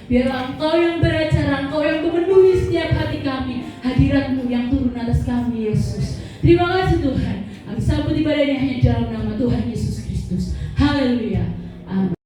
Biarlah Engkau yang beracara, Engkau yang memenuhi setiap hati kami, hadirat-Mu yang turun atas kami, Yesus. Terima kasih Tuhan. Kami sambut ibadah ini hanya dalam nama Tuhan Yesus Kristus. Haleluya. Amin.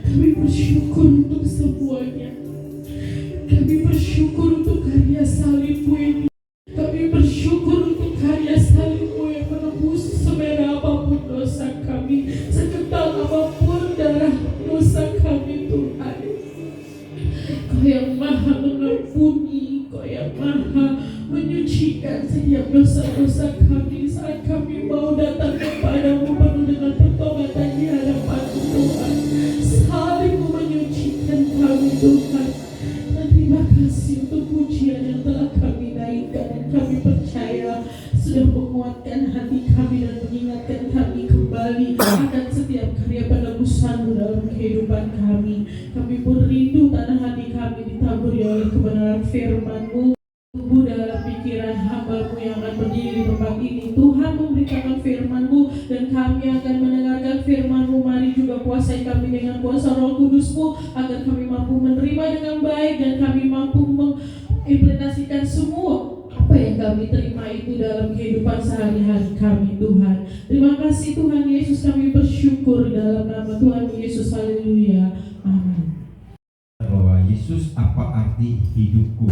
Kami bersyukur untuk semuanya. Kami bersyukur untuk karya salib-Mu ini. Kami bersyukur untuk karya salib-Mu yang menembus semerah apapun dosa kami, sekental apapun darah dosa kami Tuhan. Kau yang maha mengampuni, Kau yang maha menyucikan setiap dosa-dosa kami saat kami mau datang kepadamu penuh dengan pertobatan di hadapan-Mu Tuhan. Salib-Mu menyucikan kami Tuhan. Dan terima kasih untuk pujian yang telah kami naikkan, dan kami percaya sudah menguatkan hati kami dan mengingatkan kami kembali akan setiap karya penebusan-Mu dalam kehidupan kami. Kami pun rindu tanah hati kami ditaburi oleh kebenaran firman-Mu. Tumbuh dalam pikiran hamba-Mu yang akan berdiri di tempat ini. Tuhan memberitakan firman-Mu dan kami akan mendengarkan firman-Mu. Mari juga kuasai kami dengan kuasa Roh Kudus-Mu agar kami mampu menerima dengan baik dan kami mampu mengimplementasikan semua apa yang kami terima itu dalam kehidupan sehari-hari kami Tuhan. Terima kasih Tuhan Yesus, kami bersyukur dalam nama Tuhan Yesus. Haleluya. Amin. Bahwa Yesus apa arti hidupku?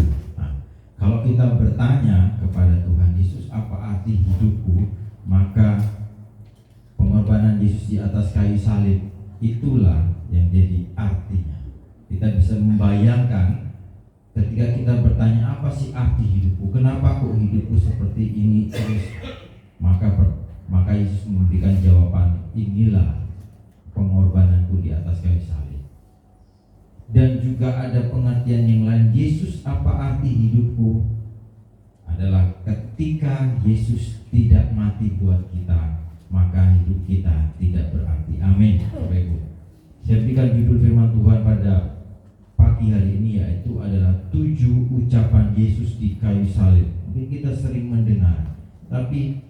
Kalau kita bertanya kepada Tuhan Yesus apa arti hidupku, maka pengorbanan Yesus di atas kayu salib itulah yang jadi artinya. Kita bisa membayangkan ketika kita bertanya apa sih arti hidupku, kenapa kok hidupku seperti ini terus, maka Yesus memberikan jawaban, inilah pengorbananku di atas kayu salib. Dan juga ada pengertian yang lain, Yesus apa arti hidupku adalah ketika Yesus tidak mati buat kita, maka hidup kita tidak berarti. Amin. Bapak Ibu, saya berikan judul firman Tuhan pada pagi hari ini, yaitu adalah 7 ucapan Yesus di kayu salib. Mungkin kita sering mendengar, tapi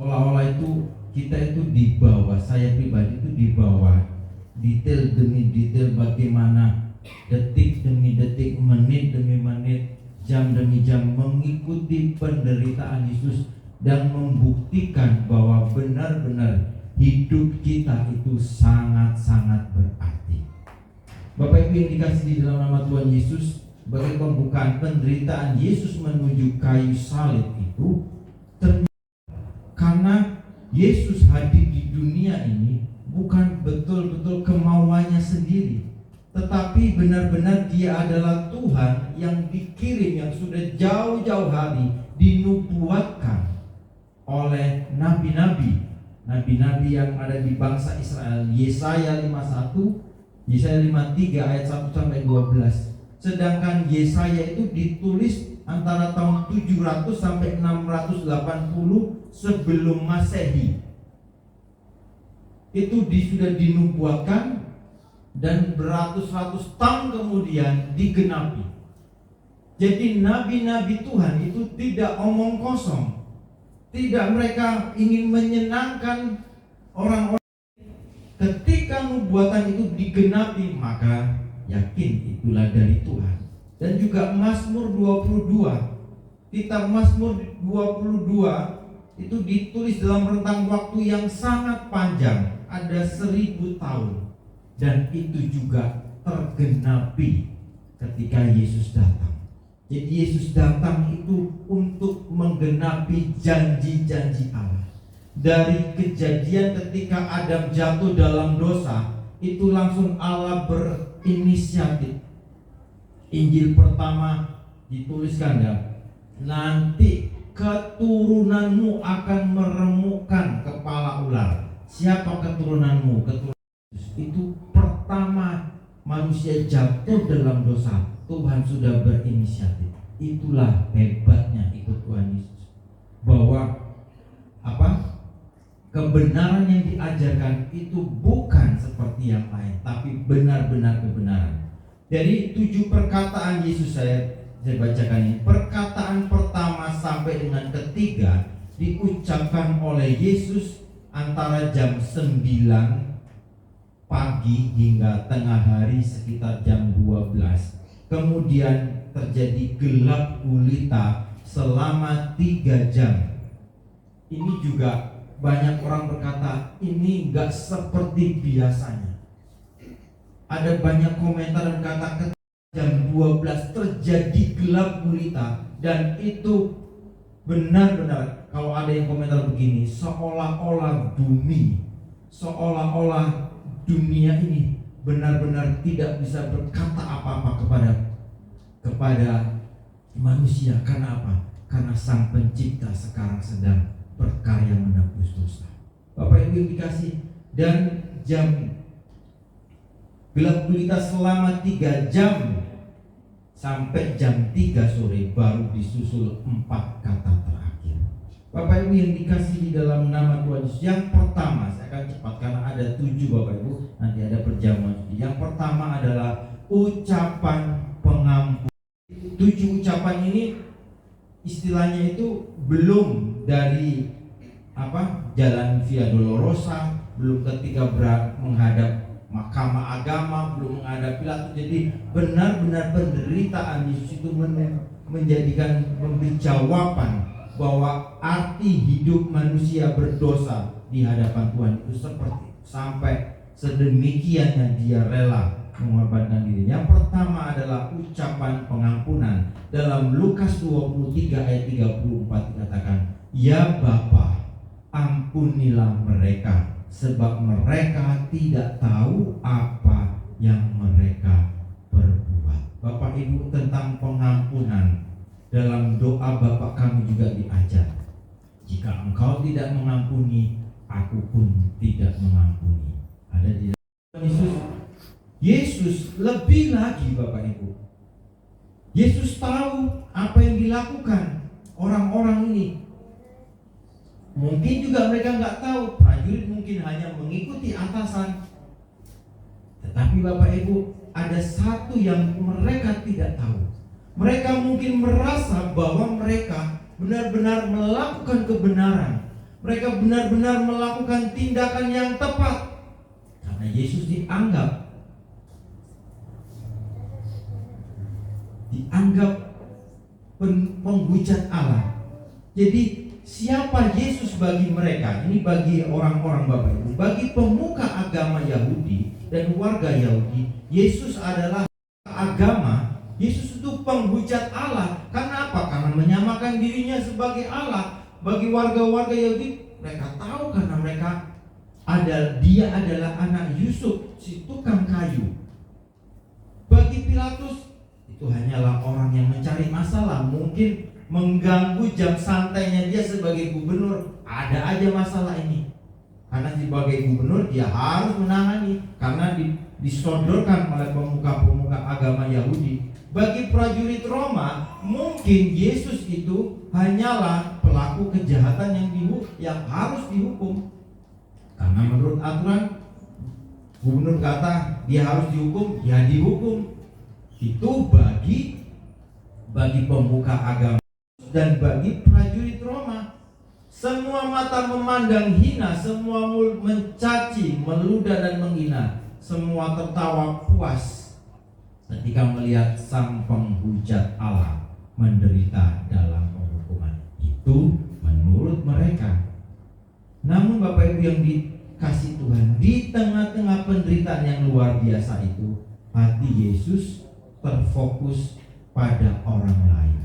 olah-olah itu kita itu di bawah, saya pribadi itu di bawah detail demi detail, bagaimana detik demi detik, menit demi menit, jam demi jam mengikuti penderitaan Yesus dan membuktikan bahwa benar-benar hidup kita itu sangat-sangat berarti. Bapak Ibu yang dikasih di dalam nama Tuhan Yesus, sebagai pembukaan penderitaan Yesus menuju kayu salib itu karena Yesus hadir di dunia ini bukan betul-betul kemauannya sendiri, tetapi benar-benar Dia adalah Tuhan yang dikirim, yang sudah jauh-jauh hari dinubuatkan oleh nabi-nabi yang ada di bangsa Israel. Yesaya 51, Yesaya 53 ayat 1 sampai 12. Sedangkan Yesaya itu ditulis antara tahun 700 sampai 680 sebelum Masehi. Itu sudah dinubuatkan dan beratus-ratus tahun kemudian digenapi. Jadi nabi-nabi Tuhan itu tidak omong kosong. Tidak mereka ingin menyenangkan orang-orang. Ketika nubuatan itu digenapi, maka yakin itulah dari Tuhan. Dan juga Mazmur 22, kitab Mazmur 22 itu ditulis dalam rentang waktu yang sangat panjang, ada 1000 tahun, dan itu juga tergenapi ketika Yesus datang. Jadi Yesus datang itu untuk menggenapi janji-janji Allah. Dari kejadian ketika Adam jatuh dalam dosa, itu langsung Allah berinisiatif. Injil pertama dituliskan ya, nanti keturunanmu akan meremukkan kepala ular. Siapa keturunanmu? Keturunan Yesus. Itu pertama manusia jatuh dalam dosa, Tuhan sudah berinisiatif. Itulah hebatnya ikut Tuhan Yesus, bahwa kebenaran yang diajarkan itu bukan seperti yang lain, tapi benar-benar kebenaran. Dari 7 perkataan Yesus saya bacakan ini. Perkataan pertama sampai dengan ketiga diucapkan oleh Yesus antara jam 9 pagi hingga tengah hari sekitar jam 12. Kemudian terjadi gelap gulita selama 3 jam. Ini juga banyak orang berkata ini enggak seperti biasanya. ada banyak komentar dan kata-kata. Jam 12 terjadi gelap gulita, dan itu benar-benar, kalau ada yang komentar begini, seolah-olah dunia ini benar-benar tidak bisa berkata apa-apa kepada manusia. Karena apa? Karena Sang Pencipta sekarang sedang berkarya menebus dosa. Bapak Ibu yang dikasih, dan jam gelap gulita selama 3 jam sampai jam 3 sore baru disusul 4 kata terakhir. Bapak Ibu yang dikasih di dalam nama Tuhan Yesus, yang pertama, saya akan cepat karena ada 7 Bapak Ibu, nanti ada perjamuan. Yang pertama adalah ucapan pengampunan. 7 ucapan ini istilahnya itu belum dari Jalan Via Dolorosa, belum ketika menghadap Mahkamah Agama, belum menghadap Pilatus. Jadi benar-benar penderitaan Yesus itu memberi jawaban bahwa arti hidup manusia berdosa di hadapan Tuhan itu seperti sampai sedemikiannya dia rela mengorbankan diri. Yang pertama adalah ucapan pengampunan. Dalam Lukas 23 ayat 34 dikatakan, "Ya Bapa, ampunilah mereka, sebab mereka tidak tahu apa yang mereka perbuat." Bapak Ibu, tentang pengampunan dalam doa Bapa kami juga diajar, jika engkau tidak mengampuni, aku pun tidak mengampuni. Ada di Yesus lebih lagi Bapak Ibu. Yesus tahu apa yang dilakukan orang-orang ini. Mungkin juga mereka nggak tahu, prajurit mungkin hanya mengikuti atasan. Tetapi Bapak Ibu, ada satu yang mereka tidak tahu. Mereka mungkin merasa bahwa mereka benar-benar melakukan kebenaran. Mereka benar-benar melakukan tindakan yang tepat. Karena Yesus dianggap penghujat Allah. Jadi siapa Yesus bagi mereka? Ini bagi orang-orang Bapak Ibu, bagi pemuka agama Yahudi dan warga Yahudi, Yesus adalah agama. Yesus itu penghujat Allah. Karena apa? Karena menyamakan dirinya sebagai Allah. Bagi warga-warga Yahudi, mereka tahu karena dia adalah anak Yusuf, si tukang kayu. Bagi Pilatus, itu hanyalah orang yang mencari masalah, mungkin mengganggu jam santainya dia sebagai gubernur. Ada aja masalah ini. Karena sebagai gubernur dia harus menangani, karena disodorkan oleh pemuka-pemuka agama Yahudi. Bagi prajurit Roma, mungkin Yesus itu hanyalah pelaku kejahatan yang harus dihukum. Karena menurut aturan, gubernur kata dia harus dihukum, ya dihukum. Itu bagi pemuka agama dan bagi prajurit Roma. Semua mata memandang hina, semua mulut mencaci, meludah dan menghina, semua tertawa puas ketika melihat sang penghujat Allah menderita dalam penghukuman. Itu menurut mereka. Namun Bapak Ibu yang dikasih Tuhan, di tengah-tengah penderitaan yang luar biasa itu, hati Yesus terfokus pada orang lain.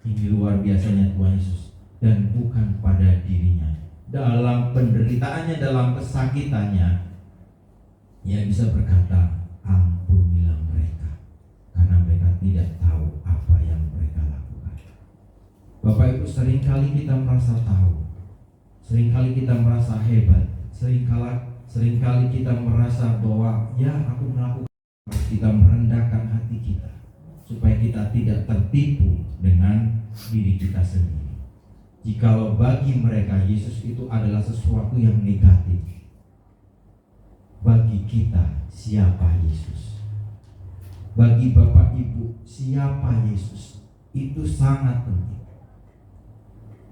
Ini luar biasanya Tuhan Yesus, dan bukan pada dirinya. Dalam penderitaannya, dalam kesakitannya, ia bisa berkata, ampunilah mereka, karena mereka tidak tahu apa yang mereka lakukan. Bapak Ibu, seringkali kita merasa tahu, seringkali kita merasa hebat, seringkali kita merasa bahwa ya aku melakukan. Kita merendahkan hati kita supaya kita tidak tertipu dengan diri kita sendiri. Jikalau bagi mereka Yesus itu adalah sesuatu yang negatif, bagi kita siapa Yesus? Bagi Bapak Ibu siapa Yesus? Itu sangat penting.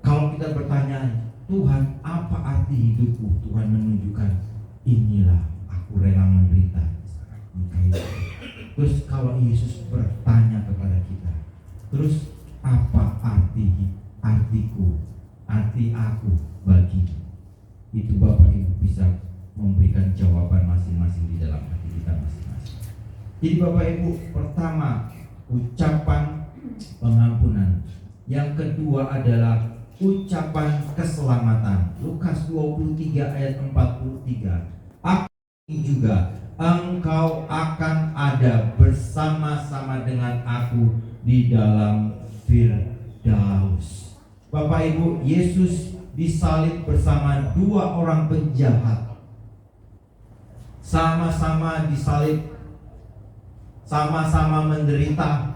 Kalau kita bertanya, Tuhan apa arti hidupku? Tuhan menunjukkan, inilah aku rela menderita. Terus kalau Yesus bertanya kepada kita, terus apa artiku, arti aku bagimu? Itu Bapak Ibu bisa memberikan jawaban masing-masing di dalam hati kita masing-masing. Jadi Bapak Ibu, pertama ucapan pengampunan. Yang kedua adalah ucapan keselamatan. Lukas 23 ayat 43. Aku juga engkau akan ada bersama-sama dengan aku di dalam Firdaus. Bapak Ibu, Yesus disalib bersama dua orang penjahat. Sama-sama disalib, sama-sama menderita.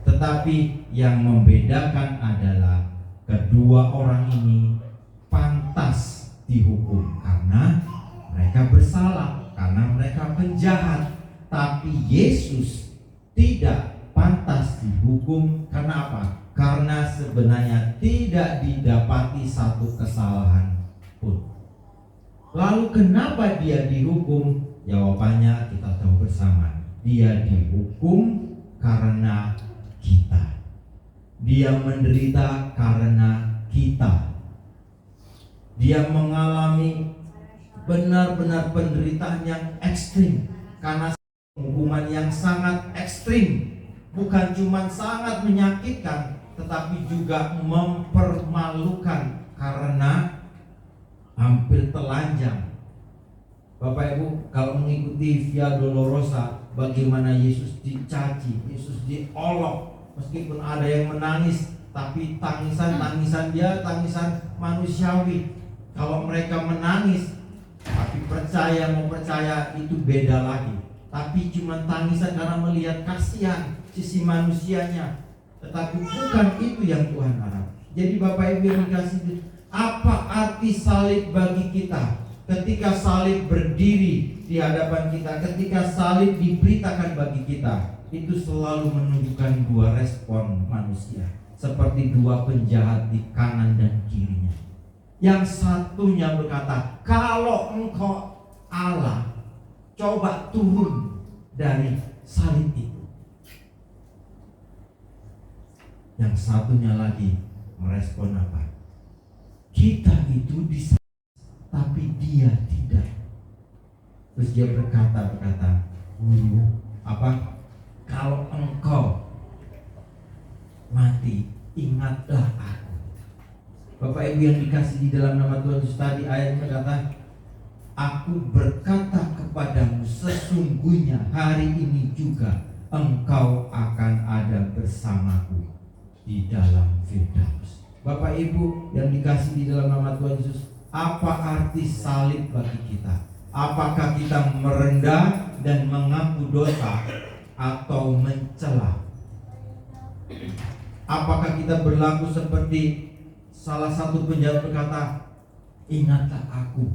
Tetapi yang membedakan adalah kedua orang ini pantas dihukum karena mereka bersalah, karena mereka penjahat. Tapi Yesus tidak pantas dihukum. Karena apa? Karena sebenarnya tidak didapati satu kesalahan pun. Lalu kenapa dia dihukum? Jawabannya kita tahu bersama. Dia dihukum karena kita. Dia menderita karena kita. Dia mengalami benar-benar penderitaan yang ekstrim karena hukuman yang sangat ekstrim. Bukan cuma sangat menyakitkan, tetapi juga mempermalukan karena hampir telanjang. Bapak Ibu, kalau mengikuti Via Dolorosa, bagaimana Yesus dicaci, Yesus diolok, meskipun ada yang menangis, tapi tangisan dia tangisan manusiawi. Kalau mereka menangis, tapi mau percaya itu beda lagi. Tapi cuma tangisan karena melihat kasihan sisi manusianya. Tetapi bukan itu yang Tuhan harap. Jadi Bapak Ibu yang dikasihi, apa arti salib bagi kita? Ketika salib berdiri di hadapan kita, ketika salib diberitakan bagi kita, itu selalu menunjukkan dua respon manusia, seperti dua penjahat di kanan dan kirinya. Yang satunya berkata, kalau engkau Allah, coba turun dari salib itu. Yang satunya lagi merespon apa? Kita itu disalib, tapi dia tidak. Terus dia berkata, Guru, apa? Kalau engkau mati, ingatlah aku. Bapak Ibu yang dikasih di dalam nama Tuhan Yesus, tadi ayat berkata, aku berkata kepadamu, sesungguhnya hari ini juga engkau akan ada bersamaku di dalam Firdaus. Bapak Ibu yang dikasih di dalam nama Tuhan Yesus, apa arti salib bagi kita? Apakah kita merendah dan mengaku dosa atau mencela? Apakah kita berlaku seperti salah satu penjahat berkata, ingatlah aku,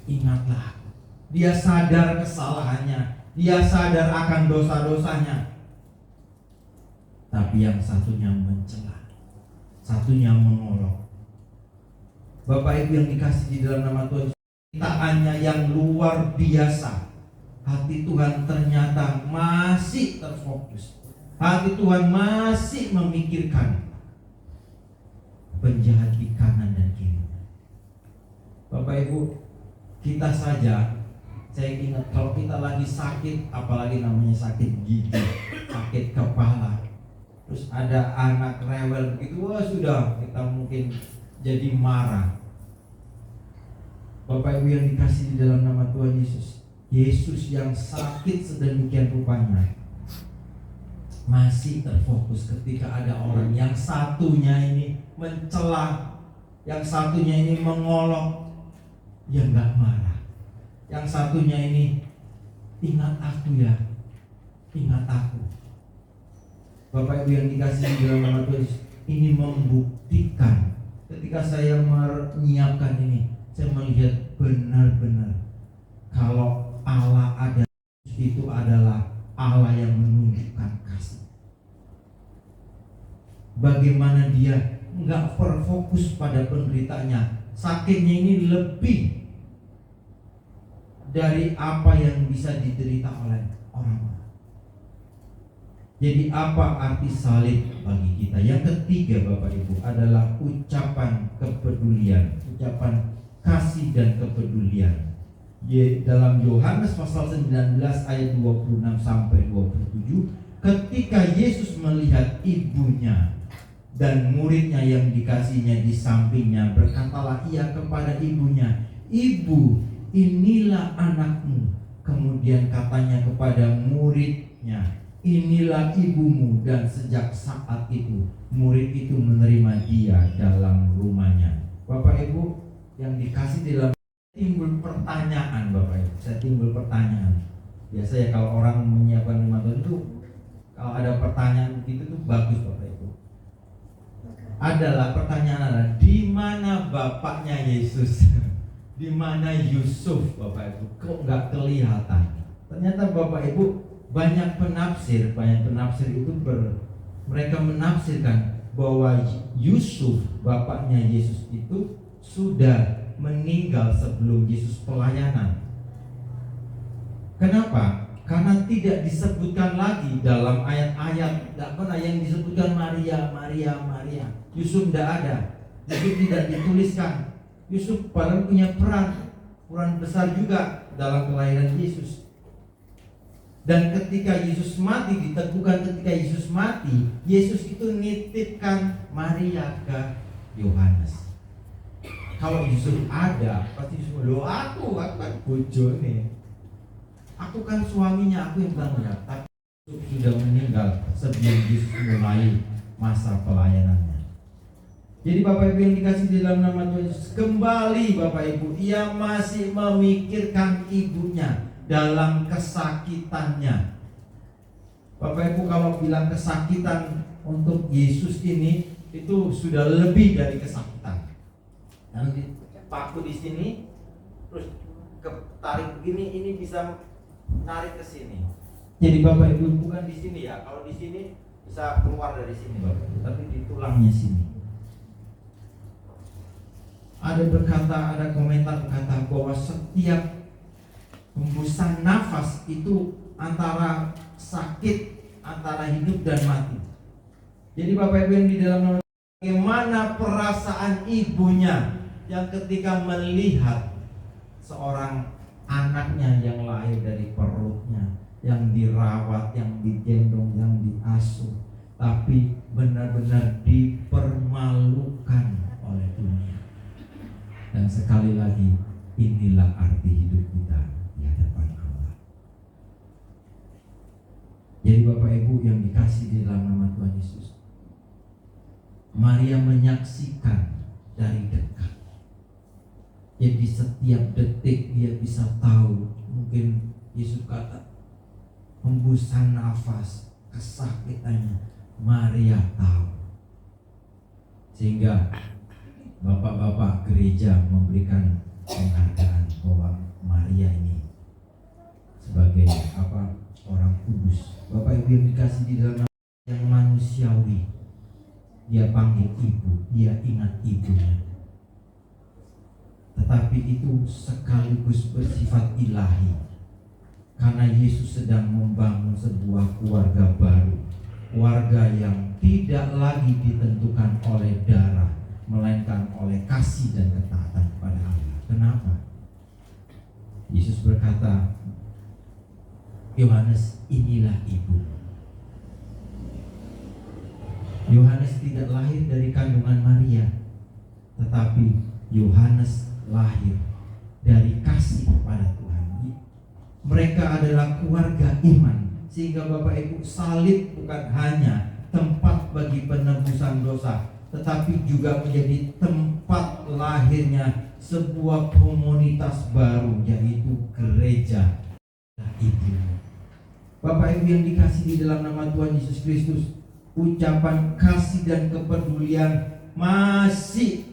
ingatlah aku. Dia sadar kesalahannya, dia sadar akan dosa-dosanya. Tapi yang satunya mencela, satunya mengolok. Bapak Ibu yang dikasih di dalam nama Tuhan, ciptaannya yang luar biasa. Hati Tuhan ternyata masih terfokus. Hati Tuhan masih memikirkan penjahat di kanan dan kiri. Bapak Ibu, kita saja, saya ingat kalau kita lagi sakit, apalagi namanya sakit gigi, sakit kepala, terus ada anak rewel begitu, wah sudah kita mungkin jadi marah. Bapak Ibu yang dikasih di dalam nama Tuhan Yesus, Yesus yang sakit sedemikian rupanya masih terfokus ketika ada orang yang satunya ini mencela, yang satunya ini mengolok, ya nggak marah. Yang satunya ini, ingat aku ya, ingat aku. Bapak Ibu yang dikasih di dalam nama Tuhan Yesus, ini membuktikan ketika saya menyiapkan ini, saya melihat benar-benar kalau Allah ada, itu adalah Allah yang menunjukkan kasih. Bagaimana dia nggak berfokus pada penderitaannya, sakitnya ini lebih dari apa yang bisa diderita oleh orang. Jadi apa arti salib bagi kita? Yang ketiga Bapak Ibu adalah ucapan kepedulian, ucapan kasih dan kepedulian. dalam Yohanes pasal 19 ayat 26 sampai 27, ketika Yesus melihat ibunya dan muridnya yang dikasihnya di sampingnya, berkatalah ia kepada ibunya, "Ibu, inilah anakmu." Kemudian katanya kepada muridnya, "Inilah ibumu." Dan sejak saat itu murid itu menerima dia dalam rumahnya. Bapak Ibu yang dikasih di dalam, timbul pertanyaan Bapak Ibu. Saya timbul pertanyaan. Biasanya kalau orang menyiapkan 5 tahun itu, kalau ada pertanyaan begitu tuh bagus Bapak Ibu. Adalah pertanyaan di mana bapaknya Yesus? Di mana Yusuf Bapak Ibu? Kok nggak kelihatan? Ternyata Bapak Ibu, banyak penafsir itu mereka menafsirkan bahwa Yusuf bapaknya Yesus itu sudah meninggal sebelum Yesus pelayanan. Kenapa? Karena tidak disebutkan lagi dalam ayat-ayat, tidak pernah yang disebutkan Maria. Yusuf tidak ada, Yusuf tidak dituliskan. Yusuf padahal punya peran besar juga dalam kelahiran Yesus. Dan ketika Yesus mati, diteguhkan ketika Yesus mati, Yesus itu nitipkan Maria ke Yohanes. Kalau Yusuf ada, pasti Yusuf, "Loh aku kan bojo nih. Aku kan suaminya, aku yang tanggung jawab." Tapi Yusuf sudah meninggal sebelum Yesus mulai masa pelayanannya. Jadi Bapak Ibu yang dikasih di dalam nama Tuhan Yesus, kembali Bapak Ibu, ia masih memikirkan ibunya dalam kesakitannya. Bapak Ibu kalau bilang kesakitan untuk Yesus ini, itu sudah lebih dari kesakitan. Nanti paku di sini, terus ketarik begini, ini bisa narik ke sini. Jadi Bapak Ibu bukan di sini ya. Kalau di sini bisa keluar dari sini Bapak Ibu, tapi di tulangnya sini. Ada komentar berkata bahwa setiap hembusan nafas itu antara sakit, antara hidup dan mati. Jadi Bapak Ibu yang di dalam, bagaimana perasaan ibunya yang ketika melihat seorang anaknya yang lahir dari perutnya, yang dirawat, yang digendong, yang diasuh, tapi benar-benar dipermalukan oleh dunia. Dan sekali lagi, inilah arti hidup kita di hadapan Allah. Jadi Bapak Ibu yang dikasih di dalam nama Tuhan Yesus, Maria menyaksikan dari dekat. Jadi setiap detik dia bisa tahu. Mungkin Yesus kata hembusan nafas, kesakitannya, Maria tahu. Sehingga bapak-bapak gereja memberikan penghargaan bahwa Maria ini sebagai orang kudus. Bapak Ibu yang dikasih di dalam yang manusiawi, dia panggil ibu, dia ingat ibunya. Tetapi itu sekaligus bersifat ilahi, karena Yesus sedang membangun sebuah keluarga baru, keluarga yang tidak lagi ditentukan oleh darah, melainkan oleh kasih dan ketaatan kepada Allah. Kenapa? Yesus berkata, "Yohanes, inilah ibu." Yohanes tidak lahir dari kandungan Maria, tetapi Yohanes lahir dari kasih kepada Tuhan. Mereka adalah keluarga iman, sehingga Bapak Ibu, salib bukan hanya tempat bagi penebusan dosa, tetapi juga menjadi tempat lahirnya sebuah komunitas baru, yaitu gereja ibu. Bapak Ibu yang dikasih di dalam nama Tuhan Yesus Kristus, ucapan kasih dan kepedulian masih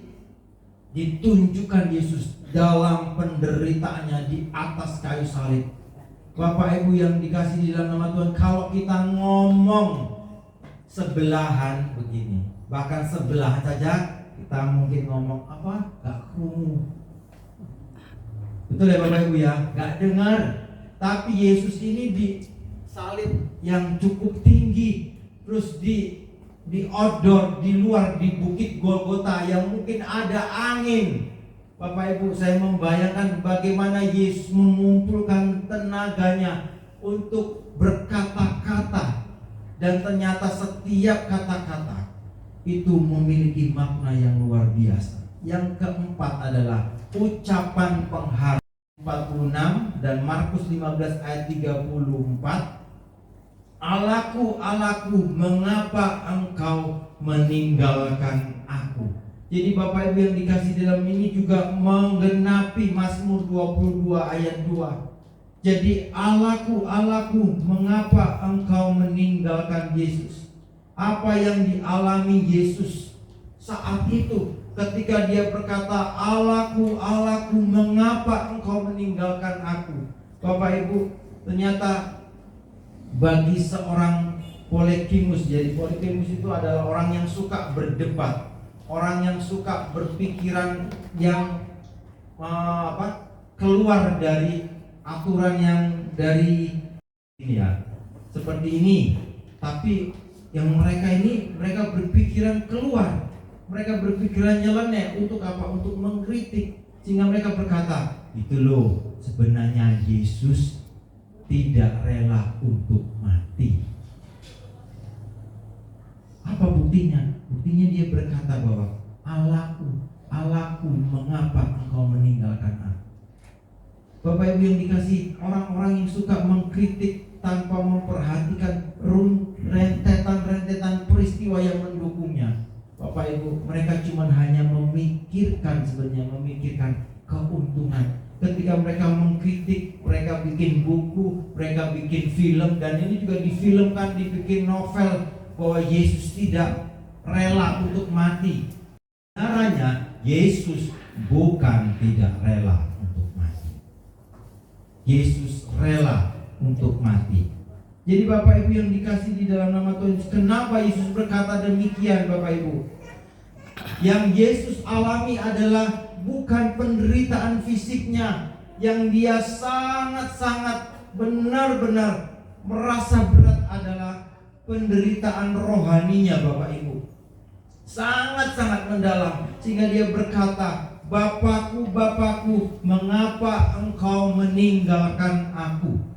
ditunjukkan Yesus dalam penderitaannya di atas kayu salib. Bapak Ibu yang dikasih di dalam nama Tuhan, kalau kita ngomong sebelahan begini, bahkan sebelah saja kita mungkin ngomong gak krungu. Betul ya Bapak Ibu ya, gak dengar. Tapi Yesus ini di salib yang cukup tinggi, terus di outdoor, di luar, di bukit Golgota yang mungkin ada angin, Bapak Ibu, saya membayangkan bagaimana Yesus mengumpulkan tenaganya untuk berkata-kata, dan ternyata setiap kata-kata itu memiliki makna yang luar biasa. Yang keempat adalah ucapan penghargaan. 46 dan Markus 15 ayat 34. Allahku, Allahku, mengapa engkau meninggalkan aku? Jadi Bapak Ibu yang dikasih dalam ini juga menggenapi Mazmur 22 ayat 2. Jadi Allahku, Allahku, mengapa engkau meninggalkan Yesus? Apa yang dialami Yesus saat itu ketika dia berkata, Allahku, Allahku, mengapa engkau meninggalkan aku? Bapak Ibu, ternyata bagi seorang Polekimus, jadi Polekimus itu adalah orang yang suka berdebat, orang yang suka berpikiran yang keluar dari aturan yang dari ini ya, seperti ini. Tapi yang mereka berpikiran keluar. Mereka berpikiran nyeleneh untuk apa? Untuk mengkritik. Sehingga mereka berkata, itu loh, sebenarnya Yesus tidak rela untuk mati. Apa buktinya? Buktinya dia berkata bahwa Allahku, Allahku, mengapa engkau meninggalkan aku? Bapak Ibu yang dikasih, orang-orang yang suka mengkritik tanpa memperhatikan rentetan-rentetan peristiwa yang mendukungnya. Bapak Ibu, mereka cuma hanya memikirkan keuntungan. Ketika mereka mengkritik, mereka bikin buku, mereka bikin film, dan ini juga difilmkan, dibikin novel bahwa Yesus tidak rela untuk mati. Caranya Yesus bukan tidak rela untuk mati. Yesus rela untuk mati. Jadi Bapak Ibu yang dikasih di dalam nama Tuhan, kenapa Yesus berkata demikian Bapak Ibu? Yang Yesus alami adalah bukan penderitaan fisiknya, yang dia sangat-sangat benar-benar merasa berat adalah penderitaan rohaninya Bapak Ibu. Sangat-sangat mendalam, sehingga dia berkata, Bapakku, Bapakku, mengapa engkau meninggalkan aku?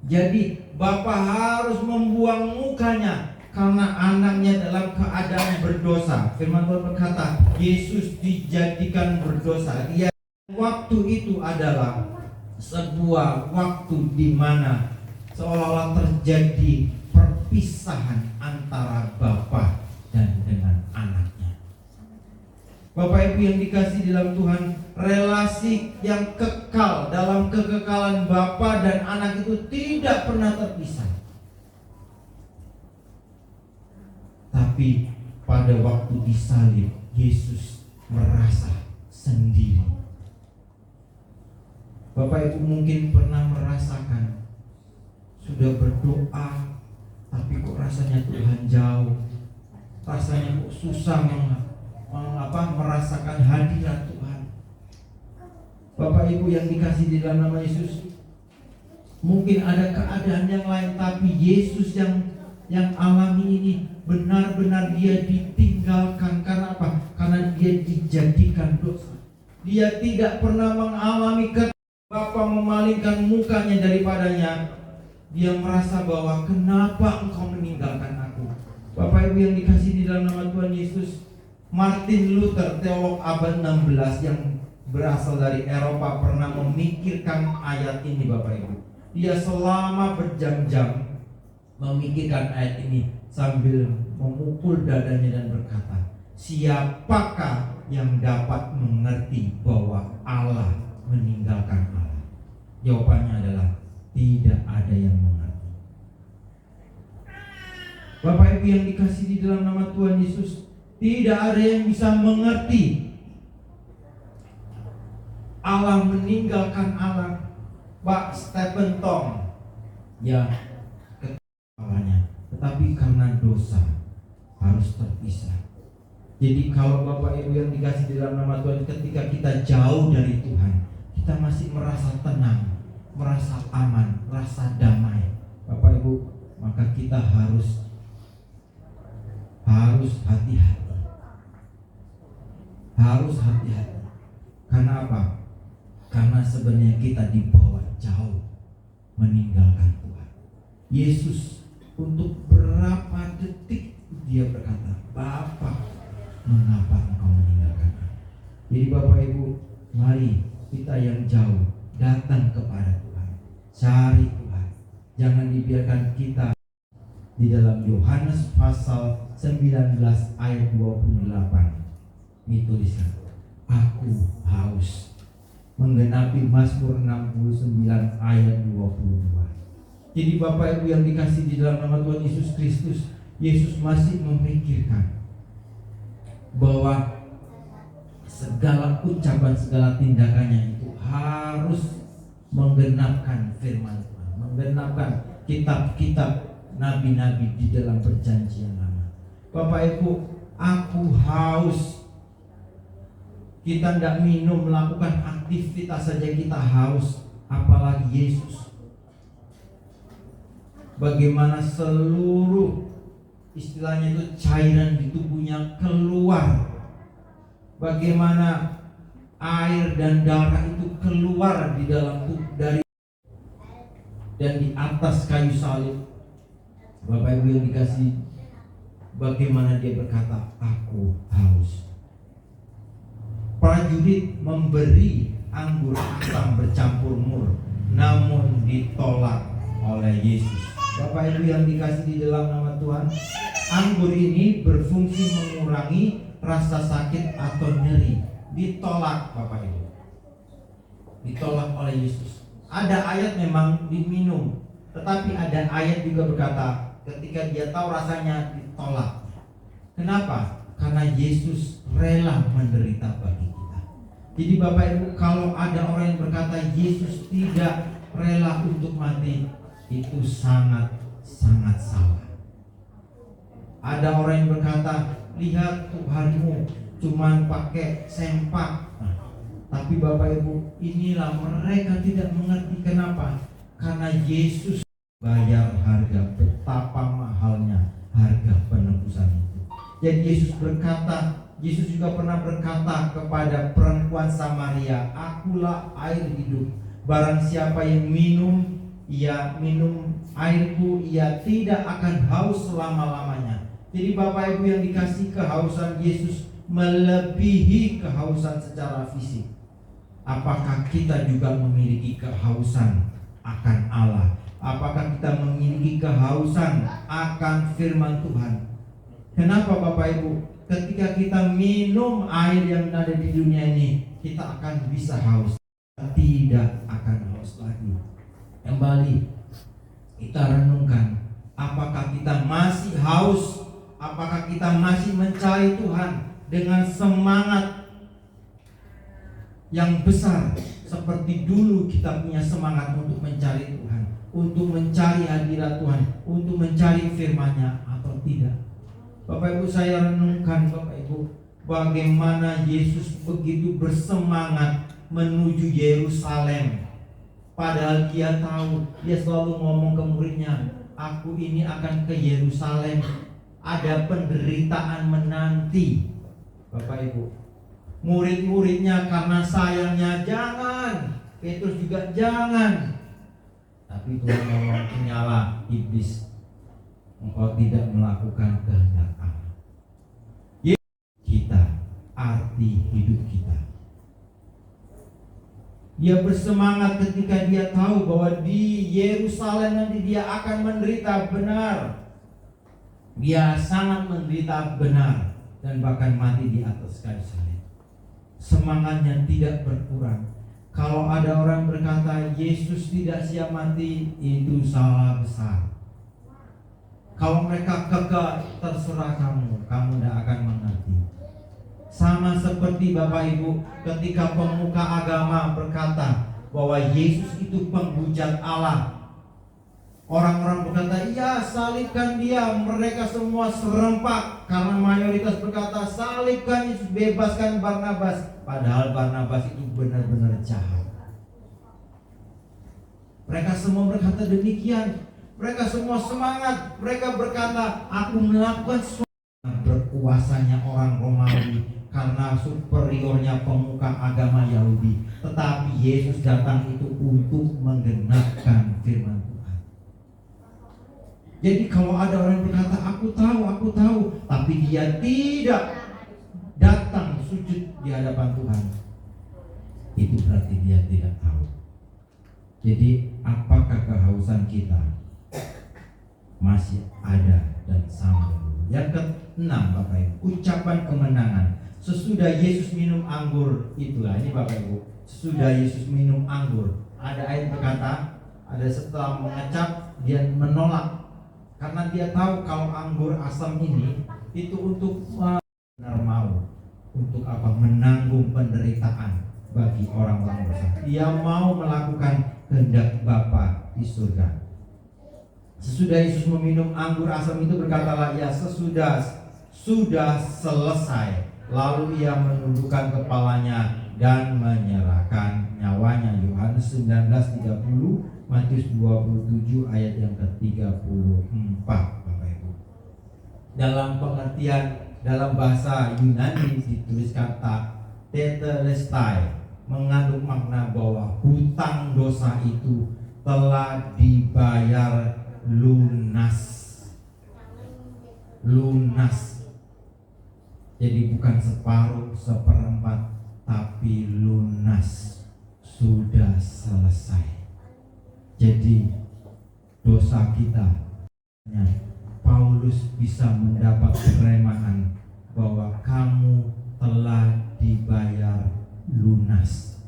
Jadi Bapa harus membuang mukanya karena anaknya dalam keadaan berdosa. Firman Tuhan berkata, Yesus dijadikan berdosa. Waktu itu adalah sebuah waktu di mana seolah-olah terjadi perpisahan antara Bapa dan dengan anaknya. Bapak Ibu yang dikasih dalam Tuhan, relasi yang kekal dalam kekekalan Bapa dan anak itu tidak pernah terpisah. Tapi pada waktu disalib, Yesus merasa sendiri. Bapak Ibu mungkin pernah merasakan sudah berdoa, tapi kok rasanya Tuhan jauh, rasanya kok susah merasakan hadirat Tuhan. Bapak Ibu yang dikasih di dalam nama Yesus, mungkin ada keadaan yang lain, tapi Yesus yang alami ini benar-benar dia ditinggalkan. Karena apa? Karena dia dijadikan dosa. Dia tidak pernah mengalami Bapa memalingkan mukanya daripadanya. Dia merasa bahwa kenapa engkau meninggalkan aku? Bapak Ibu yang dikasih di dalam nama Tuhan Yesus, Martin Luther, teolog abad 16 yang berasal dari Eropa, pernah memikirkan ayat ini Bapak Ibu. Dia selama berjam-jam memikirkan ayat ini sambil memukul dadanya dan berkata, siapakah yang dapat mengerti bahwa Allah meninggalkan Allah? Jawabannya adalah tidak ada yang mengerti. Bapak Ibu yang dikasih di dalam nama Tuhan Yesus, tidak ada yang bisa mengerti Allah meninggalkan Allah. Pak Stephen Tong ya kepalanya, tetapi karena dosa harus terpisah. Jadi kalau Bapak Ibu yang dikasih di dalam nama Tuhan, ketika kita jauh dari Tuhan, kita masih merasa tenang, merasa aman, merasa damai, Bapak Ibu, maka kita harus hati-hati. Harus hati-hati. Karena apa? Karena sebenarnya kita dibawa jauh meninggalkan Tuhan. Yesus untuk berapa detik dia berkata, Bapa, mengapa engkau meninggalkan aku? Jadi Bapak Ibu, mari kita yang jauh datang kepada Tuhan, cari Tuhan. Jangan dibiarkan kita. Di dalam Yohanes pasal 19 ayat 28 dituliskan, aku haus. Menggenapi Mazmur 69 ayat 22. Jadi Bapak Ibu yang dikasih di dalam nama Tuhan Yesus Kristus, Yesus masih memikirkan bahwa segala ucapan, segala tindakannya itu harus menggenapkan firman Tuhan, menggenapkan kitab-kitab nabi-nabi di dalam perjanjian lama. Bapak Ibu, aku haus. Kita tidak minum, melakukan aktivitas saja kita haus, apalagi Yesus. Bagaimana seluruh istilahnya itu cairan di tubuhnya keluar. Bagaimana air dan darah itu keluar di dalam tubuh dari dan di atas kayu salib. Bapak Ibu yang dikasih, bagaimana dia berkata, aku haus. Prajurit memberi anggur asam bercampur mur, namun ditolak oleh Yesus. Bapak Ibu yang dikasih di dalam nama Tuhan, anggur ini berfungsi mengurangi rasa sakit atau nyeri. Ditolak Bapak Ibu, ditolak oleh Yesus. Ada ayat memang diminum, tetapi ada ayat juga berkata ketika dia tahu rasanya ditolak. Kenapa? Karena Yesus rela menderita bagi kita. Jadi Bapak Ibu, kalau ada orang yang berkata Yesus tidak rela untuk mati, itu sangat salah. Ada orang yang berkata, lihat Tuhanmu cuman pakai sempak. Tapi Bapak Ibu, inilah mereka tidak mengerti. Kenapa? Karena Yesus bayar harga, betapa mahalnya harga penebusan itu. Jadi Yesus juga pernah berkata kepada perempuan Samaria, akulah air hidup. Barang siapa yang minum airku, ia tidak akan haus selama-lamanya. Jadi Bapak Ibu yang dikasih, kehausan Yesus melebihi kehausan secara fisik. Apakah kita juga memiliki kehausan akan Allah? Apakah kita memiliki kehausan akan firman Tuhan? Kenapa Bapak Ibu? Ketika kita minum air yang ada di dunia ini, kita akan bisa haus. Tidak akan haus lagi. Kembali kita renungkan, apakah kita masih haus? Apakah kita masih mencari Tuhan dengan semangat yang besar seperti dulu kita punya semangat untuk mencari Tuhan, untuk mencari hadirat Tuhan, untuk mencari firman-Nya, atau tidak? Bapak Ibu, saya renungkan Bapak Ibu, bagaimana Yesus begitu bersemangat menuju Yerusalem. Padahal dia tahu, dia selalu ngomong ke muridnya, aku ini akan ke Yerusalem, ada penderitaan menanti. Bapak Ibu, murid-muridnya karena sayangnya jangan, Petrus juga jangan. Tapi Tuhan ngomong, nyala iblis, engkau tidak melakukan kehendak Allah. Kita, arti hidup kita. Dia bersemangat ketika dia tahu bahwa di Yerusalem nanti dia akan menderita benar. Dia sangat menderita benar dan bahkan mati di atas kayu salib. Semangatnya tidak berkurang. Kalau ada orang berkata Yesus tidak siap mati, itu salah besar. Kalau mereka kekeh, terserah kamu tidak akan mengerti. Sama seperti Bapak Ibu, ketika pemuka agama berkata bahwa Yesus itu penghujat Allah, orang-orang berkata, iya salibkan dia. Mereka semua serempak karena mayoritas berkata salibkan Yesus, bebaskan Barnabas. Padahal Barnabas itu benar-benar jahat. Mereka semua berkata demikian. Mereka semua semangat. Mereka berkata, aku melakukan berkuasanya orang Romawi. karena superiornya pemuka agama Yahudi, tetapi Yesus datang itu untuk menggenapkan firman Tuhan. Jadi kalau ada orang yang berkata aku tahu, tapi dia tidak datang sujud di hadapan Tuhan, itu berarti dia tidak tahu. Jadi apakah kehausan kita masih ada dan sama? Yang keenam, Bapak Ibu, ucapan kemenangan. Sesudah Yesus minum anggur, itulah ini Bapak Ibu, sesudah Yesus minum anggur, ada ayat berkata, ada setelah mengecap dia menolak, karena dia tahu kalau anggur asam ini itu untuk benar mau untuk apa? Menanggung penderitaan bagi orang-orang dosa. Dia mau melakukan kehendak Bapa di surga. Sesudah Yesus meminum anggur asam itu, berkatalah ia, sudah selesai. Lalu ia menundukkan kepalanya dan menyerahkan nyawanya. Yohanes 19:30, Matius 27 ayat yang ke-34, Bapak Ibu. Dalam pengertian dalam bahasa Yunani ditulis kata tetelestai, mengandung makna bahwa hutang dosa itu telah dibayar lunas. Jadi bukan separuh, seperempat, tapi lunas, sudah selesai. Jadi dosa kita, Paulus bisa mendapat keremaan bahwa kamu telah dibayar lunas.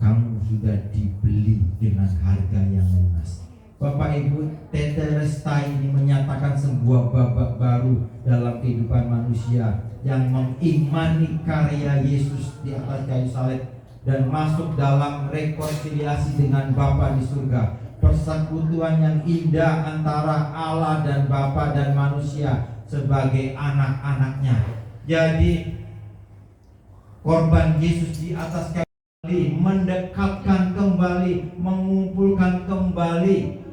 Kamu sudah dibeli dengan harga yang lunas. Bapak Ibu, tetelestai ini menyatakan sebuah babak baru dalam kehidupan manusia yang mengimani karya Yesus di atas kayu salib dan masuk dalam rekonsiliasi dengan Bapa di surga. Persekutuan yang indah antara Allah dan Bapa dan manusia sebagai anak-anaknya. Jadi korban Yesus di atas kayu salib mendekatkan kembali, mengumpulkan kembali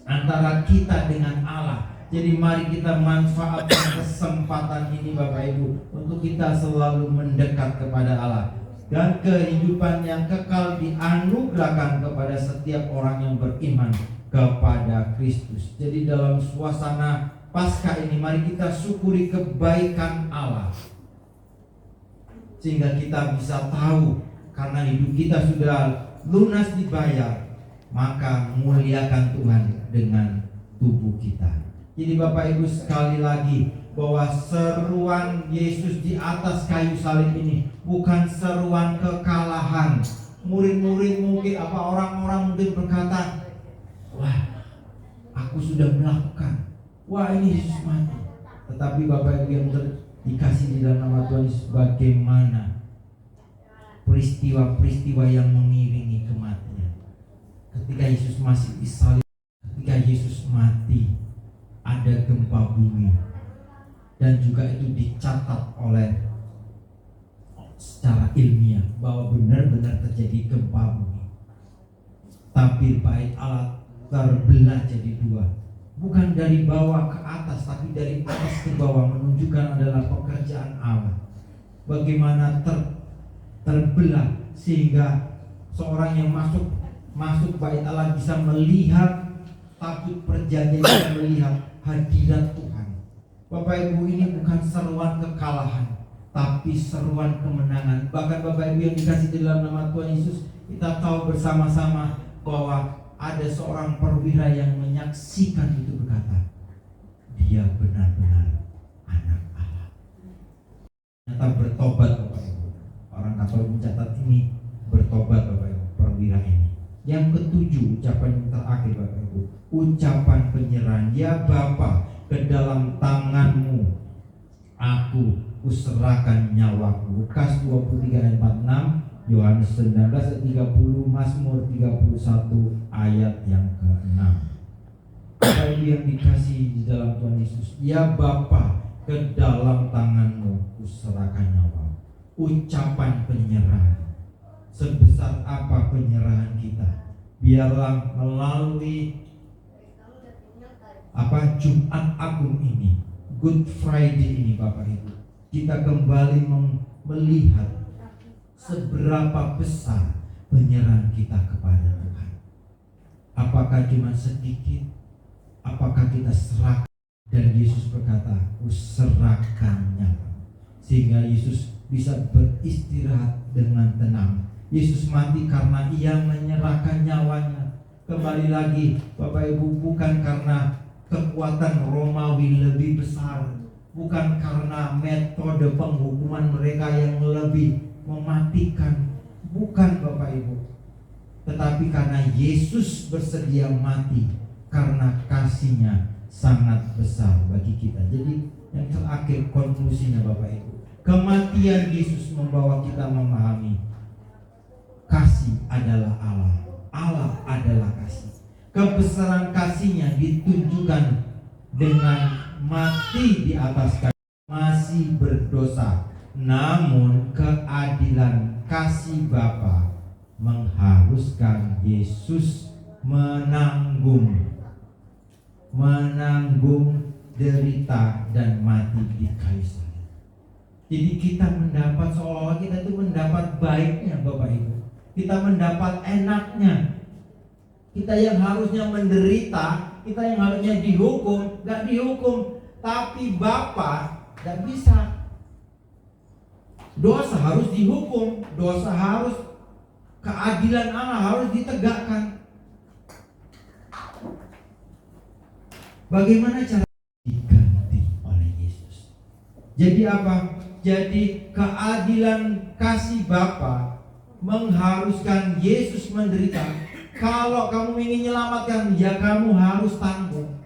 antara kita dengan Allah. Jadi mari kita manfaatkan kesempatan ini Bapak Ibu untuk kita selalu mendekat kepada Allah, dan kehidupan yang kekal dianugerahkan kepada setiap orang yang beriman kepada Kristus. Jadi dalam suasana Paskah ini mari kita syukuri kebaikan Allah, sehingga kita bisa tahu karena hidup kita sudah lunas dibayar, maka muliakan Tuhan dengan tubuh kita. Jadi Bapak Ibu, sekali lagi bahwa seruan Yesus di atas kayu salib ini bukan seruan kekalahan. Murid-murid mungkin orang-orang mungkin berkata, wah, aku sudah melakukan, wah ini Yesus mati. Tetapi Bapak Ibu yang dikasih di dalam nama Tuhan Yesus, bagaimana peristiwa-peristiwa yang mengiringi kematian. Ketika Yesus masih disalib, ketika Yesus mati, ada gempa bumi, dan juga itu dicatat oleh secara ilmiah bahwa benar-benar terjadi gempa bumi. Tapi bait Allah terbelah jadi dua, bukan dari bawah ke atas, tapi dari atas ke bawah, menunjukkan adalah pekerjaan Allah. Bagaimana terbelah sehingga seorang yang masuk bait Allah bisa melihat tabut perjanjian, bisa melihat hadirat Tuhan. Bapak Ibu, ini bukan seruan kekalahan, tapi seruan kemenangan. Bahkan Bapak Ibu yang dikasih di dalam nama Tuhan Yesus, kita tahu bersama-sama bahwa ada seorang perwira yang menyaksikan itu, berkata, dia benar-benar anak Allah. Ternyata bertobat Bapak Ibu. Orang Katolik mencatat ini bertobat Bapak Ibu, perwira ini. Yang ketujuh, ucapan yang terakhir Bapak Ibu, ucapan penyerahan. Ya Bapa, ke dalam tanganmu aku userahkan nyawaku. Lukas 23 ayat 46, Yohanes 19 ayat 30, Mazmur 31 ayat yang ke-6. Bapak Ibu yang dikasih di dalam Tuhan Yesus, ya Bapa, ke dalam tanganmu userahkan nyawaku. Ucapan penyerahan. Sebesar apa penyerahan kita, biarlah melalui Jumat Agung ini Good Friday ini Bapak Ibu, kita kembali melihat seberapa besar penyerahan kita kepada Tuhan. Apakah cuma sedikit? Apakah kita serahkan? Dan Yesus berkata, "Ku serahkan nyawa." Sehingga Yesus bisa beristirahat dengan tenang. Yesus mati karena ia menyerahkan nyawanya. Kembali lagi Bapak Ibu, bukan karena kekuatan Romawi lebih besar, bukan karena metode penghukuman mereka yang lebih mematikan, bukan Bapak Ibu, tetapi karena Yesus bersedia mati karena kasih-Nya sangat besar bagi kita. Jadi yang terakhir, konklusinya Bapak Ibu, kematian Yesus membawa kita memahami kasih adalah Allah, Allah adalah kasih. Kebesaran kasih-Nya ditunjukkan dengan mati di atas kayu, masih berdosa, namun keadilan kasih Bapa mengharuskan Yesus menanggung derita dan mati di kayu salib. Jadi kita mendapat, seolah-olah kita itu mendapat baiknya Bapak Ibu, kita mendapat enaknya. Kita yang harusnya menderita, kita yang harusnya dihukum, gak dihukum. Tapi Bapa gak bisa. Dosa harus dihukum, dosa harus, keadilan Allah harus ditegakkan. Bagaimana cara diganti oleh Yesus? Jadi apa? Jadi keadilan kasih Bapa mengharuskan Yesus menderita. Kalau kamu ingin menyelamatkan, ya kamu harus tanggung.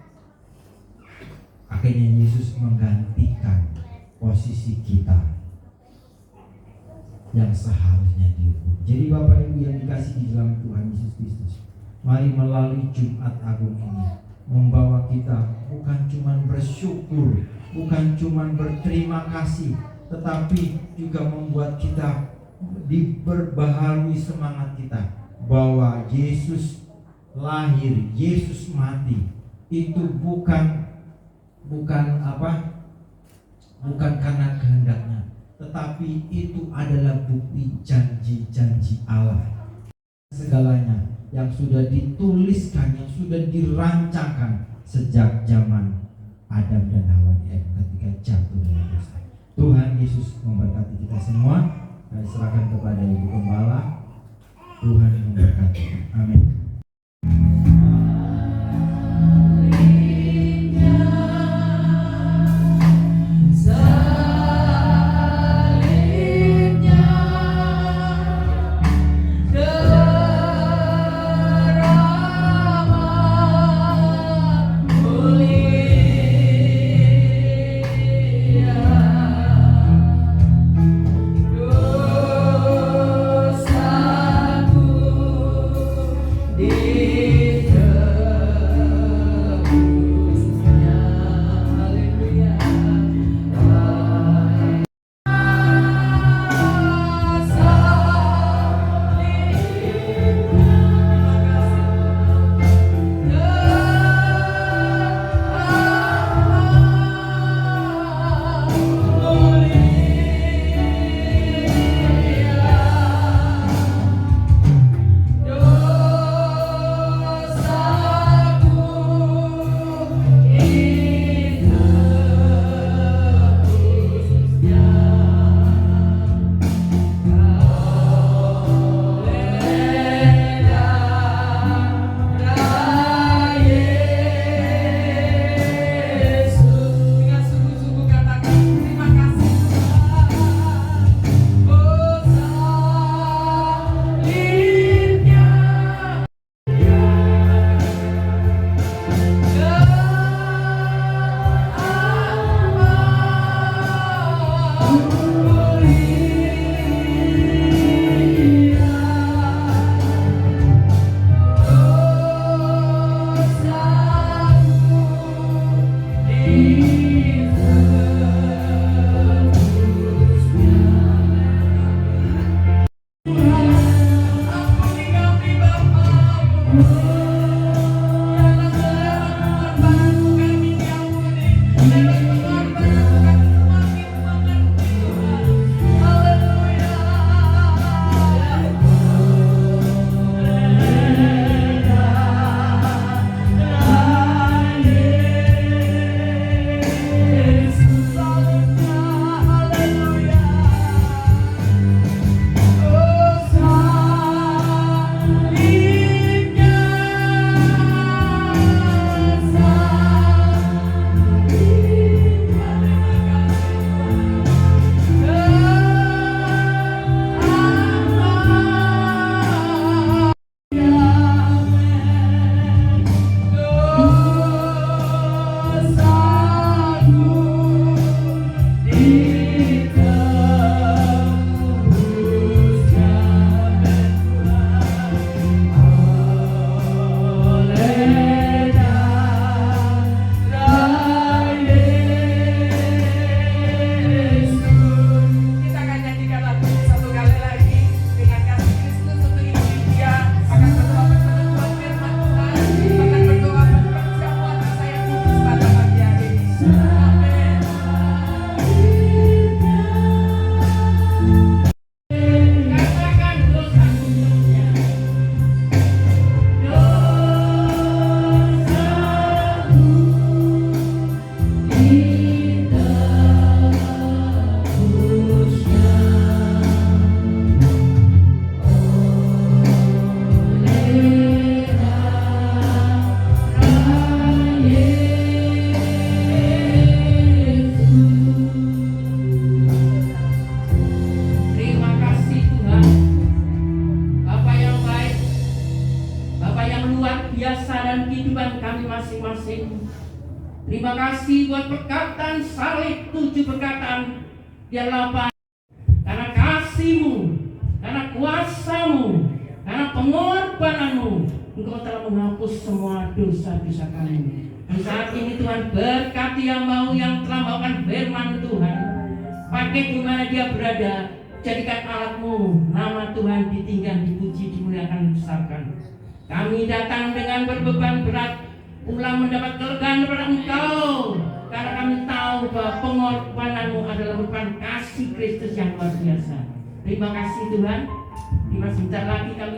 Akhirnya Yesus menggantikan posisi kita yang seharusnya dihukum. Jadi Bapak Ibu yang dikasih di dalam Tuhan Yesus Kristus, mari melalui Jumat Agung ini membawa kita bukan cuma bersyukur, bukan cuma berterima kasih, tetapi juga membuat kita diperbaharui semangat kita bahwa Yesus lahir, Yesus mati itu bukan karena kehendaknya, tetapi itu adalah bukti janji-janji Allah. Segalanya yang sudah dituliskan, yang sudah dirancangkan sejak zaman Adam dan Hawa di Eden ketika jatuh dalam dosa. Tuhan Yesus memberkati kita semua. Saya serahkan kepada Ibu Gembala. Tuhan memberkati. Amin. luar biasa dalam kehidupan kami masing-masing. Terima kasih buat perkataan salib, 7 perkataan yang 8. Karena kasih-Mu, karena kuasa-Mu, karena pengorbananmu, Engkau telah menghapus semua dosa-dosa kami. Dan saat ini Tuhan, berkati hamba-Mu yang telah membawakan firman Tuhan. Pakai di mana dia berada, jadikan alat-Mu. Nama Tuhan ditinggikan, dipuji, dimuliakan, dibesarkan. Kami datang dengan berbeban berat, ulang mendapat kelegaan daripada Engkau. Karena kami tahu bahwa pengorbanan-Mu adalah merupakan kasih Kristus yang luar biasa. Terima kasih Tuhan. Terima sebentar lagi kami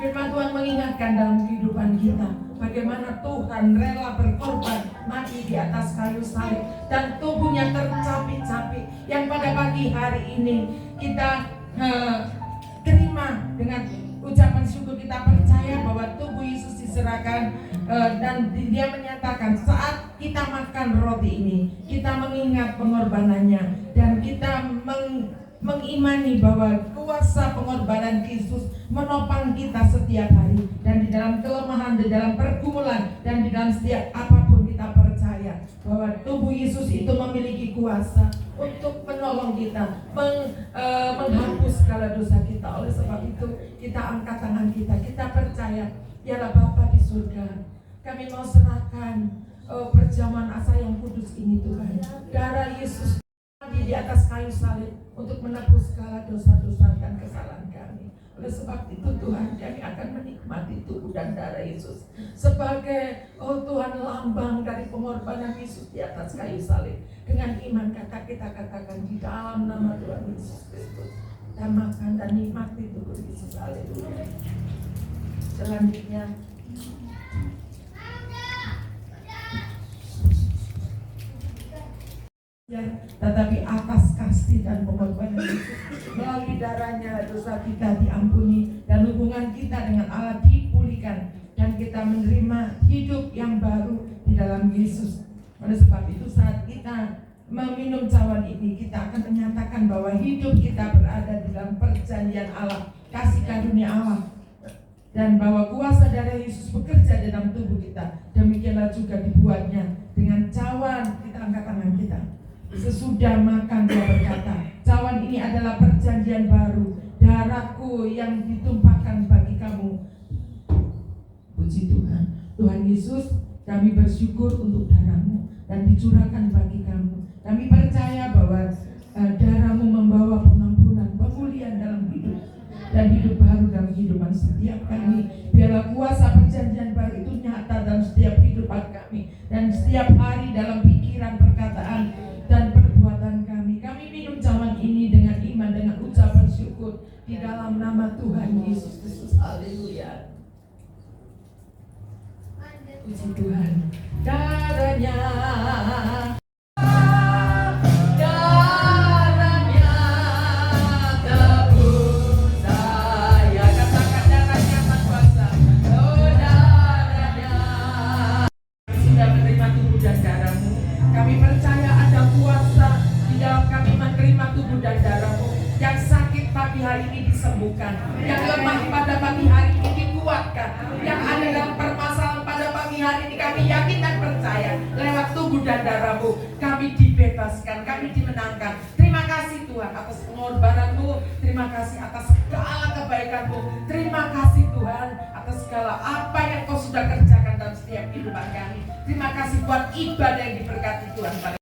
Firman Tuhan mengingatkan dalam kehidupan kita bagaimana Tuhan rela berkorban mati di atas kayu salib dan tubuhnya tercapik-capik, yang pada pagi hari ini kita terima dengan ucapan syukur. Kita percaya bahwa tubuh Yesus diserahkan dan dia menyatakan saat kita makan roti ini kita mengingat pengorbanannya dan kita mengimani bahwa kuasa pengorbanan Yesus menopang kita setiap hari, dan di dalam kelemahan, di dalam pergumulan, dan di dalam setiap apapun kita percaya bahwa tubuh Yesus itu memiliki kuasa untuk menolong kita, menghapus segala dosa kita. Oleh sebab itu kita angkat tangan kita percaya, ya Bapa di surga, kami mau serahkan perjamuan asa yang kudus ini Tuhan. Darah Yesus di atas kayu salib untuk menebus segala dosa-dosa dan kesalahan kami. Oleh sebab itu Tuhan, kami akan menikmati tubuh dan darah Yesus sebagai Tuhan lambang dari pengorbanan Yesus di atas kayu salib. Dengan iman kita katakan di dalam nama Tuhan Yesus Kristus, dan makan dan nikmati tubuh Yesus. Haleluya. Selanjutnya tetapi atas kasih dan pengorbanan Yesus, melalui darahnya dosa kita diampuni dan hubungan kita dengan Allah dipulihkan, dan kita menerima hidup yang baru di dalam Yesus. Oleh sebab itu saat kita meminum cawan ini, kita akan menyatakan bahwa hidup kita berada di dalam perjanjian Allah, kasih karunia Allah, dan bahwa kuasa darah Yesus bekerja dalam tubuh kita. Demikianlah juga dibuatnya dengan cawan. Kita angkat tangan kita. Sesudah makan dia berkata, cawan ini adalah perjanjian baru, darahku yang ditumpahkan bagi kamu. Puji Tuhan. Tuhan Yesus, kami bersyukur untuk darah-Mu dan dicurahkan bagi kamu. Kami percaya bahwa darah-Mu membawa pengampunan, pemulihan dalam hidup dan hidup baru dalam kehidupan setiap kami. Biarlah kuasa perjanjian baru itu nyata dalam setiap kehidupan kami dan setiap hari dalam pikiran, perkataan, dan perbuatan kami. Kami minum cawan ini dengan iman, dengan ucapan syukur di dalam nama Tuhan Yesus Kristus. Haleluya. Puji Tuhan. Darahnya tebus saya. Katakan darahnya Tuhan kuasa. Oh darahnya. Sudah menerima tubuh dan darah-Mu. Kami percaya ada kuasa di dalam kami menerima tubuh dan darah-Mu. Yang sakit pagi hari ini disembuhkan, yang lemah pada pagi hari ini dikuatkan, yang ada dalam permasalahan pada pagi hari ini kami yakin dan percaya lewat tubuh dan darah-Mu kami dibebaskan, kami dimenangkan. Terima kasih Tuhan atas pengorbanan-Mu, terima kasih atas segala kebaikan-Mu, terima kasih Tuhan atas segala apa yang Kau sudah kerjakan dalam setiap kehidupan kami. Terima kasih buat ibadah yang diberkati Tuhan pada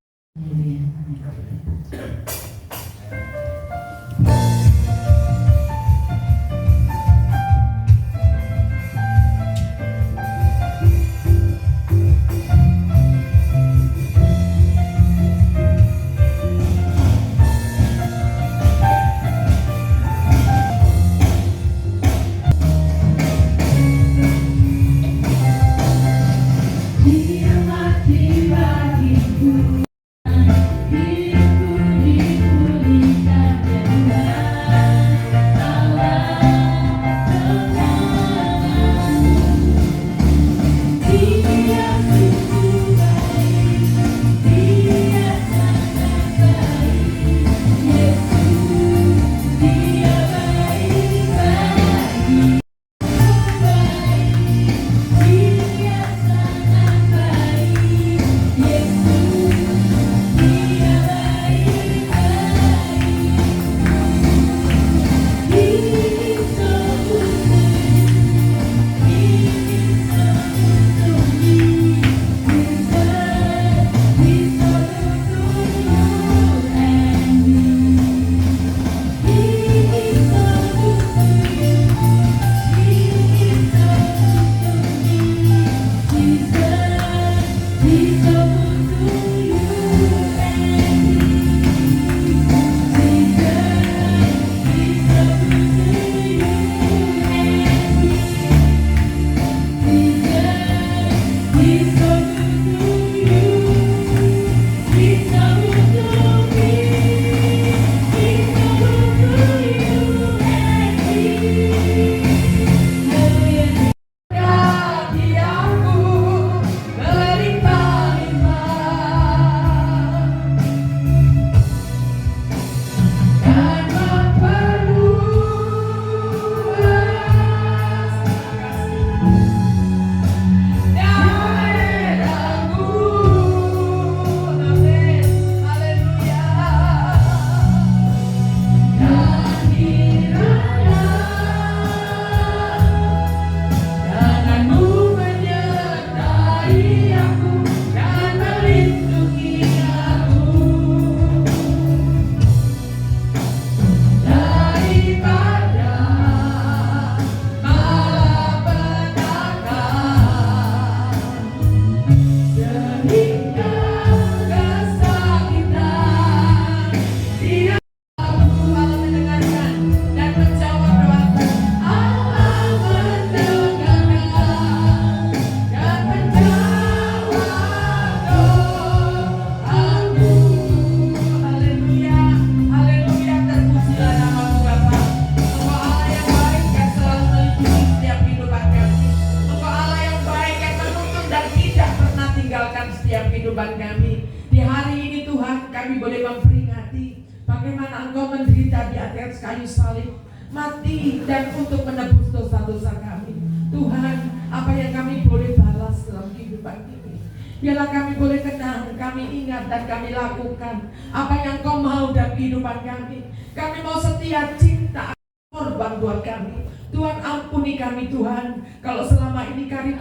hari ini Tuhan kami boleh memperingati bagaimana Engkau menderita di atas kayu salib, mati dan untuk menebus dosa-dosa kami. Tuhan, apa yang kami boleh balas dalam kehidupan ini, biarlah kami boleh kenang, kami ingat dan kami lakukan apa yang Kau mau dalam kehidupan kami. Kami mau setia, cinta, korban buat kami. Tuhan, ampuni kami Tuhan, kalau selama ini kami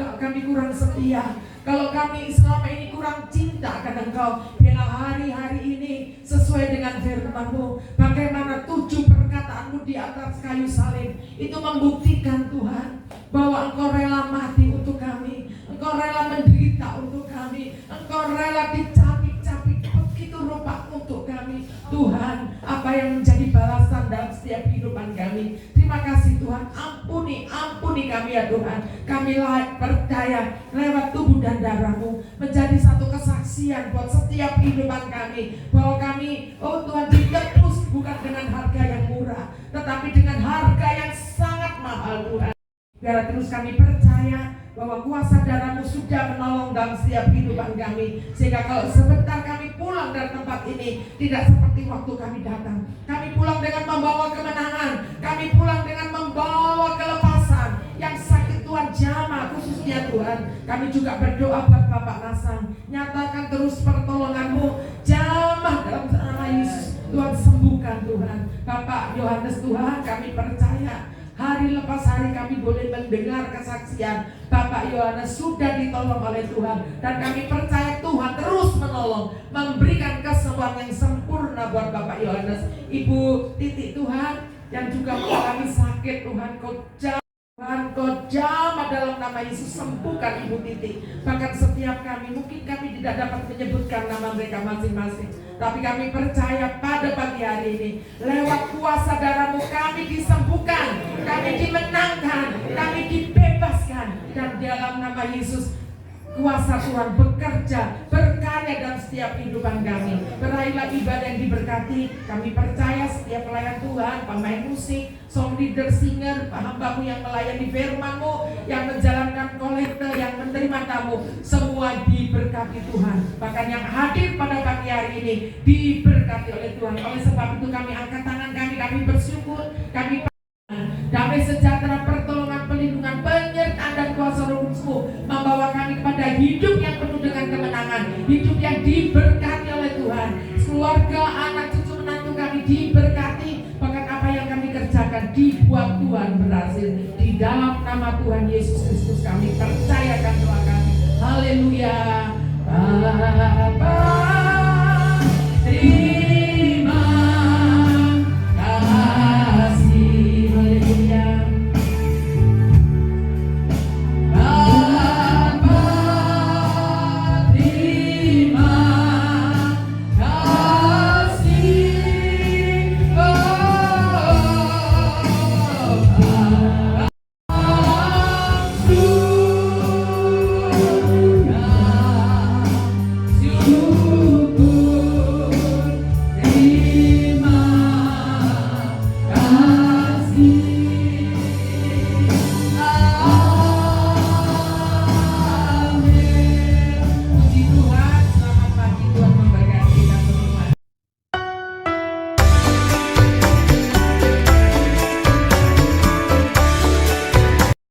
kurang setia, kalau kami selama ini kurang cinta akan Engkau. Biarlah hari-hari ini sesuai dengan firman-Mu, bagaimana 7 perkataan-Mu di atas kayu salib itu membuktikan Tuhan bahwa Engkau rela mati untuk kami, Engkau rela menderita untuk kami, Engkau rela dicapik-capik begitu rupa untuk kami. Tuhan, apa yang menjadi balasan dalam setiap kehidupan kami. Terima kasih Tuhan, ampuni kami ya Tuhan. Kami percaya lewat tubuh dan darah-Mu menjadi satu kesaksian buat setiap kehidupan kami, bahwa kami, oh Tuhan, ditebus bukan dengan harga yang murah, tetapi dengan harga yang sangat mahal Tuhan. Biar terus kami percaya bahwa kuasa darah-Mu sudah menolong dalam setiap kehidupan kami, sehingga kalau sebentar kami pulang dari tempat ini tidak seperti waktu kami datang. Kami pulang dengan membawa kemenangan, kami pulang dengan membawa kelepasan. Yang sakit Tuhan jamah, khususnya Tuhan, kami juga berdoa buat Bapak Nasang, nyatakan terus pertolongan-Mu jamah dalam nama Yesus. Tuhan, sembuhkan Tuhan Bapak Yohanes. Tuhan, kami percaya hari lepas hari kami boleh mendengar kesaksian Bapak Yohanes sudah ditolong oleh Tuhan, dan kami percaya Tuhan terus menolong, memberikan kesembuhan yang sempurna buat Bapak Yohanes. Ibu Titi Tuhan yang juga mengalami sakit, Tuhan Kau jamah dalam nama Yesus, sembuhkan Ibu Titi. Bahkan setiap kami, mungkin kami tidak dapat menyebutkan nama mereka masing-masing, tapi kami percaya pada pagi hari ini lewat kuasa darah-Mu kami disembuhkan, kami dimenangkan, kami dibebaskan, dan dalam nama Yesus kuasa Tuhan bekerja, berkarya dalam setiap kehidupan kami. Beraihlah ibadah yang diberkati. Kami percaya setiap pelayan Tuhan, pemain musik, song leader, singer, hamba-Mu yang melayani firman-Mu, yang menjalankan kolekte, yang menerima tamu, semua diberkati Tuhan. Bahkan yang hadir pada pagi hari ini diberkati oleh Tuhan. Oleh sebab itu kami angkat tangan kami bersyukur, kami damai sejahtera, pertolongan, perlindungan, penyertaan dan kuasa Roh-Mu membawa kami kepada hidup yang penuh dengan kemenangan, hidup yang diberkati oleh Tuhan. Keluarga, anak, cucu, menantu kami diberkati. Bahkan apa yang kami kerjakan dibuat Tuhan berhasil. Di dalam nama Tuhan Yesus Kristus kami percayakan doa kami. Haleluya. Bapa